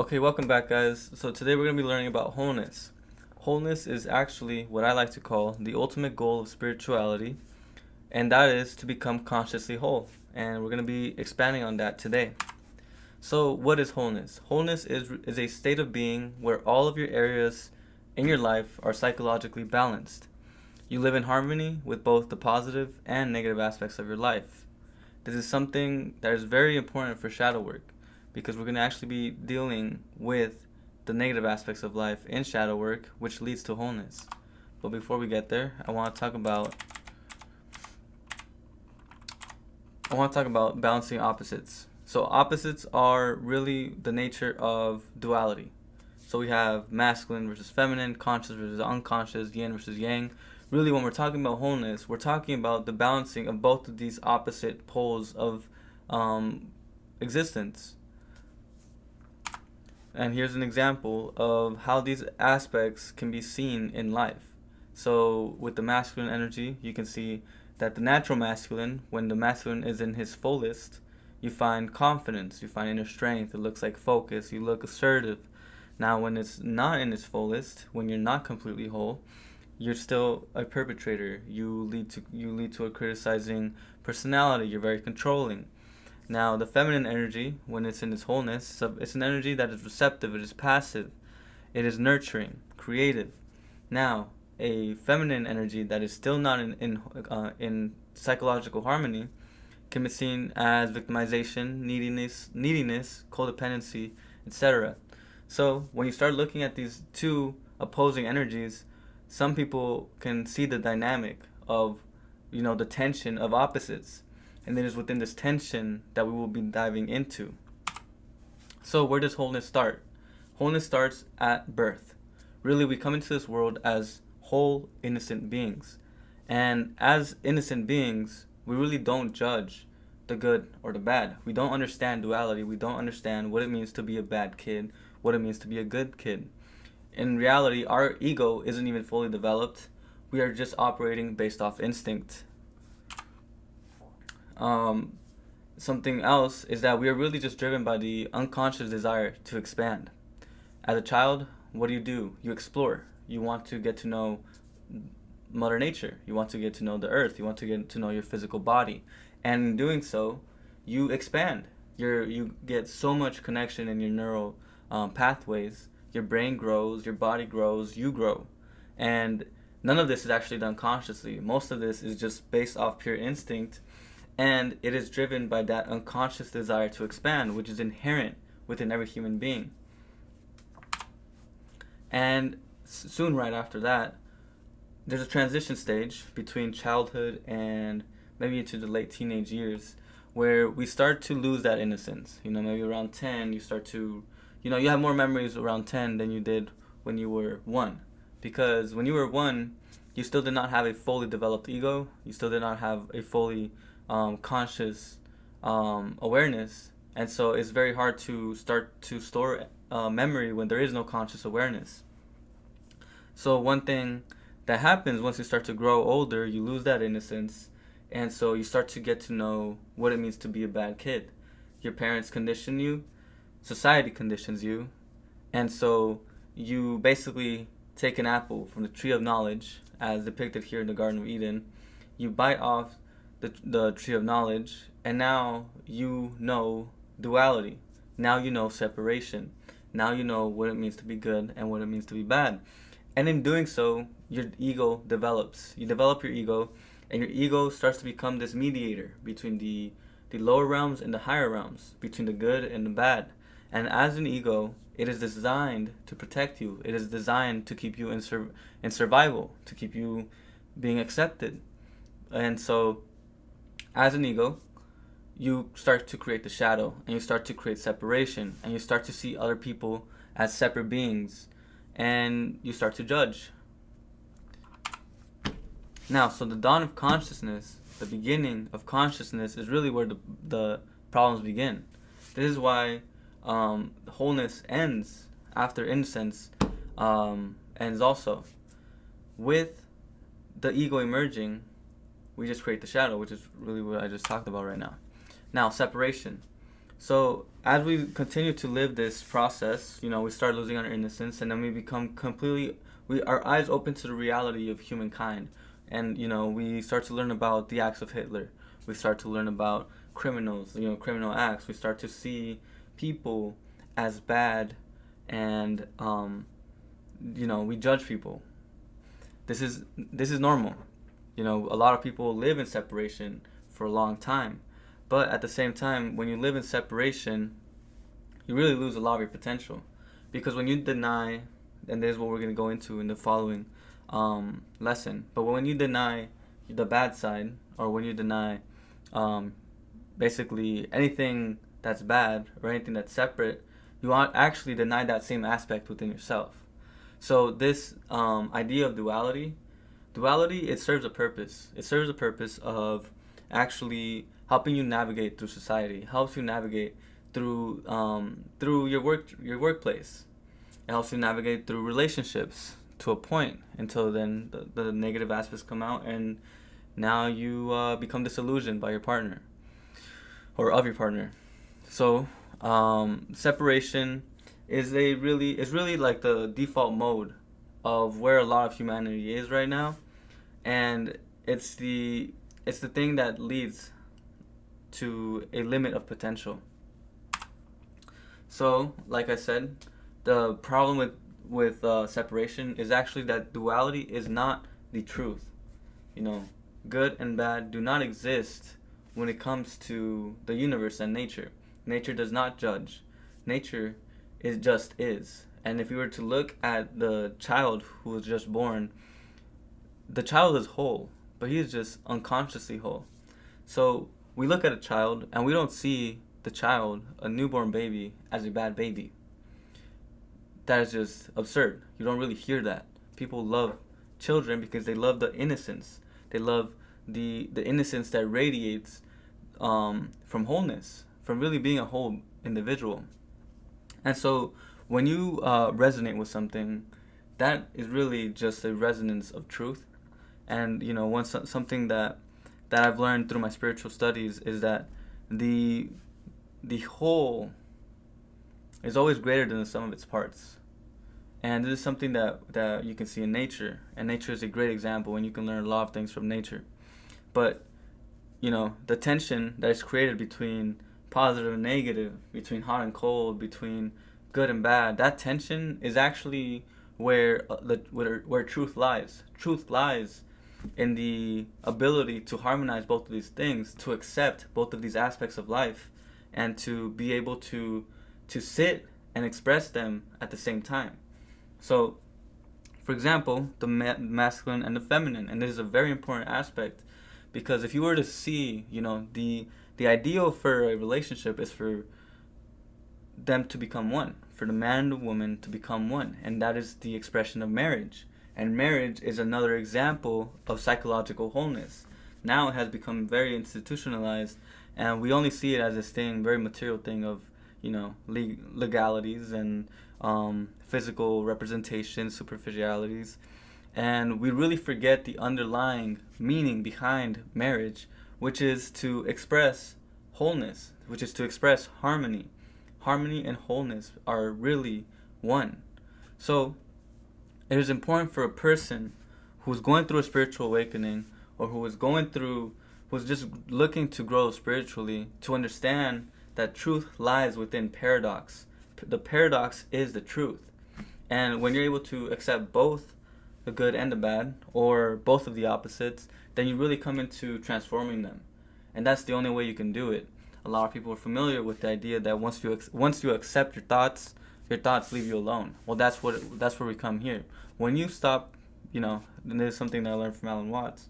Okay, welcome back, guys. So today we're going to be learning about wholeness. Wholeness is actually what I like to call the ultimate goal of spirituality, and that is to become consciously whole. And we're going to be expanding on that today. So, what is wholeness? Wholeness is a state of being where all of your areas in your life are psychologically balanced. You live in harmony with both the positive and negative aspects of your life. This is something that is very important for shadow work because we're going to actually be dealing with the negative aspects of life in shadow work, which leads to wholeness. But before we get there, I want to talk about balancing opposites. So opposites are really the nature of duality. So we have masculine versus feminine, conscious versus unconscious, yin versus yang. Really, when we're talking about wholeness, we're talking about the balancing of both of these opposite poles of existence. And here's an example of how these aspects can be seen in life. So, with the masculine energy, you can see that the natural masculine, when the masculine is in his fullest, you find confidence, you find inner strength, it looks like focus, you look assertive. Now, when it's not in its fullest, when you're not completely whole, you're still a perpetrator. You lead to a criticizing personality. You're very controlling. Now, the feminine energy, when it's in its wholeness, so it's an energy that is receptive, it is passive, it is nurturing, creative. Now, a feminine energy that is still not in psychological harmony can be seen as victimization, neediness, codependency, etc. So, when you start looking at these two opposing energies, some people can see the dynamic of, the tension of opposites. And it is within this tension that we will be diving into. So, where does wholeness start? Wholeness starts at birth. Really, we come into this world as whole, innocent beings. And as innocent beings, we really don't judge the good or the bad. We don't understand duality. We don't understand what it means to be a bad kid, what it means to be a good kid. In reality, our ego isn't even fully developed. We are just operating based off instinct. Something else is that we are really just driven by the unconscious desire to expand. As a child, what do? You explore. You want to get to know Mother Nature. You want to get to know the earth. You want to get to know your physical body. And in doing so, you expand. You get so much connection in your neural pathways. Your brain grows, your body grows, you grow. And none of this is actually done consciously. Most of this is just based off pure instinct, and it is driven by that unconscious desire to expand, which is inherent within every human being. And soon, right after that, there's a transition stage between childhood and maybe into the late teenage years where we start to lose that innocence. Maybe around 10, you start to, you have more memories around 10 than you did when you were 1. Because when you were 1, you still did not have a fully developed ego. You still did not have a fully conscious awareness, and so it's very hard to start to store memory when there is no conscious awareness. So one thing that happens once you start to grow older, you lose that innocence, and so you start to get to know what it means to be a bad kid. Your parents condition you, society conditions you, and so you basically take an apple from the tree of knowledge, as depicted here in the Garden of Eden. You bite off the tree of knowledge, and now you know duality. Now you know separation. Now you know what it means to be good and what it means to be bad. And in doing so, your ego develops. You develop your ego, and your ego starts to become this mediator between the lower realms and the higher realms, between the good and the bad. And as an ego, it is designed to protect you. It is designed to keep you in survival, to keep you being accepted. And so, as an ego, you start to create the shadow, and you start to create separation, and you start to see other people as separate beings, and you start to judge. Now, so the dawn of consciousness, the beginning of consciousness, is really where the problems begin. This is why wholeness ends after innocence ends also. With the ego emerging, we just create the shadow, which is really what I just talked about right now. Now, separation. So as we continue to live this process, we start losing our innocence, and then we become completely, our eyes open to the reality of humankind, and we start to learn about the acts of Hitler. We start to learn about criminals, criminal acts. We start to see people as bad, and we judge people. This is normal. A lot of people live in separation for a long time. But at the same time, when you live in separation, you really lose a lot of your potential. Because when you deny, and this is what we're going to go into in the following lesson, but when you deny the bad side, or when you deny basically anything that's bad or anything that's separate, you actually deny that same aspect within yourself. So this idea of duality, it serves a purpose. It serves a purpose of actually helping you navigate through society. Helps you navigate through your workplace. It helps you navigate through relationships to a point until then the negative aspects come out, and now you become disillusioned by your partner or of your partner. So separation is really like the default mode of where a lot of humanity is right now, and it's the thing that leads to a limit of potential. So, like I said, the problem with separation is actually that duality is not the truth. Good and bad do not exist when it comes to the universe and nature. Nature does not judge. Nature is. And if you were to look at the child who was just born, the child is whole, but he is just unconsciously whole. So we look at a child and we don't see the child, a newborn baby, as a bad baby. That is just absurd. You don't really hear that. People love children because they love the innocence. They love the innocence that radiates from wholeness, from really being a whole individual. And so when you resonate with something, that is really just a resonance of truth. And something that I've learned through my spiritual studies is that the whole is always greater than the sum of its parts. And this is something that you can see in nature, and nature is a great example, and you can learn a lot of things from nature. But the tension that is created between positive and negative, between hot and cold, between good and bad, that tension is actually where truth lies. Truth lies in the ability to harmonize both of these things, to accept both of these aspects of life, and to be able to sit and express them at the same time. So, for example, the masculine and the feminine, and this is a very important aspect, because if you were to see, the ideal for a relationship is for them to become one, for the man and the woman to become one, and that is the expression of marriage. And marriage is another example of psychological wholeness. Now it has become very institutionalized, and we only see it as this thing, very material thing of, legalities and physical representation, superficialities. And we really forget the underlying meaning behind marriage, which is to express wholeness, which is to express harmony. Harmony and wholeness are really one. So it is important for a person who's going through a spiritual awakening, or who's just looking to grow spiritually, to understand that truth lies within paradox. The paradox is the truth. And when you're able to accept both the good and the bad, or both of the opposites, then you really come into transforming them. And that's the only way you can do it. A lot of people are familiar with the idea that once you accept your thoughts leave you alone. Well, that's where we come here. When you stop, and this is something that I learned from Alan Watts.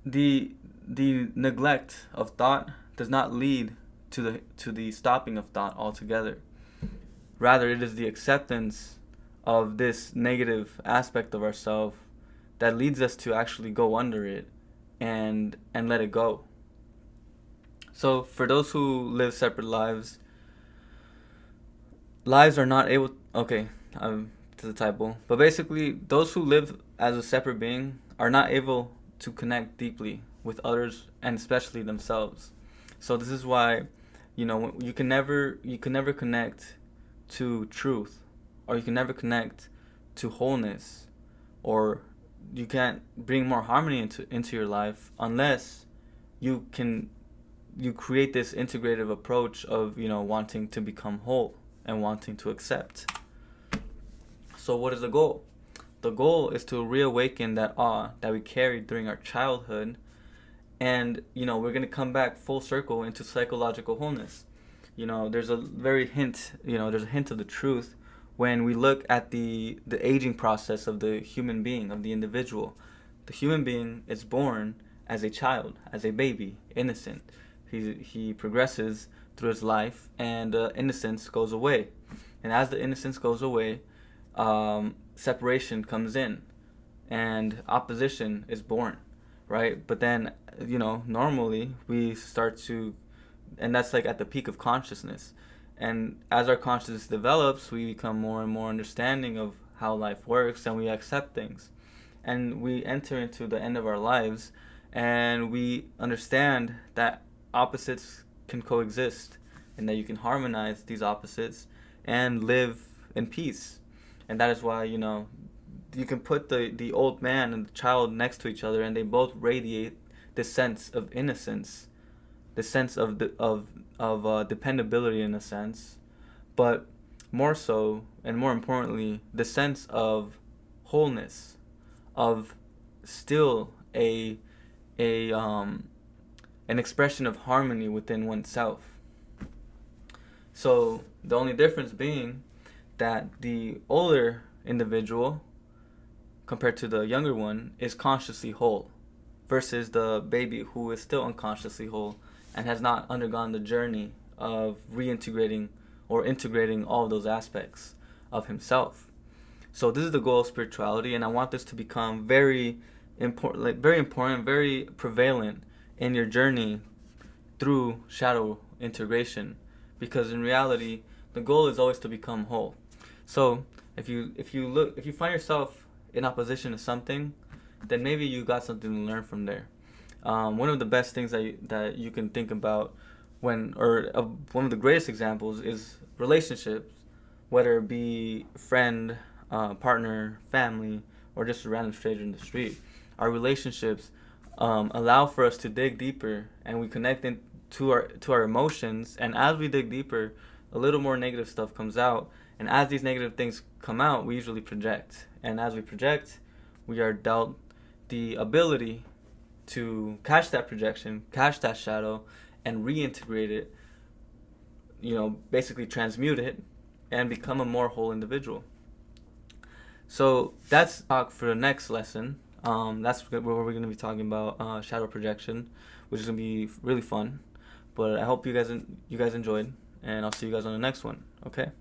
The neglect of thought does not lead to the stopping of thought altogether. Rather, it is the acceptance of this negative aspect of ourselves that leads us to actually go under it and let it go. So for those who live separate lives are not able, okay, to the typo, but basically those who live as a separate being are not able to connect deeply with others, and especially themselves. So this is why You can never connect to truth, or you can never connect to wholeness, or you can't bring more harmony into your life unless you can you create this integrative approach of wanting to become whole and wanting to accept. So what is the goal? The goal is to reawaken that awe that we carried during our childhood, and we're going to come back full circle into psychological wholeness. There's a very hint, there's a hint of the truth when we look at the aging process of the human being, of the individual. The human being is born as a child, as a baby, innocent. He progresses through his life, and innocence goes away. And as the innocence goes away, separation comes in, and opposition is born, right? But then, normally we start to, and that's like at the peak of consciousness. And as our consciousness develops, we become more and more understanding of how life works, and we accept things. And we enter into the end of our lives, and we understand that opposites can coexist, and that you can harmonize these opposites and live in peace. And that is why, you can put the old man and the child next to each other, and they both radiate this sense of innocence, this sense of dependability in a sense, but more so and more importantly, the sense of wholeness, of still an expression of harmony within oneself. So the only difference being that the older individual compared to the younger one is consciously whole, versus the baby who is still unconsciously whole and has not undergone the journey of reintegrating or integrating all of those aspects of himself. So this is the goal of spirituality, and I want this to become very important, very prevalent in your journey through shadow integration, because in reality the goal is always to become whole. So if you find yourself in opposition to something, then maybe you got something to learn from there. One of the best things that you can think about one of the greatest examples is relationships, whether it be friend, partner, family, or just a random stranger in the street. Our relationships allow for us to dig deeper, and we connect to our emotions. And as we dig deeper, a little more negative stuff comes out. And as these negative things come out, we usually project. And as we project, we are dealt the ability to catch that projection, catch that shadow, and reintegrate it, basically transmute it, and become a more whole individual. So that's talk for the next lesson. That's where we're going to be talking about shadow projection, which is going to be really fun. But I hope you guys enjoyed, and I'll see you guys on the next one. Okay?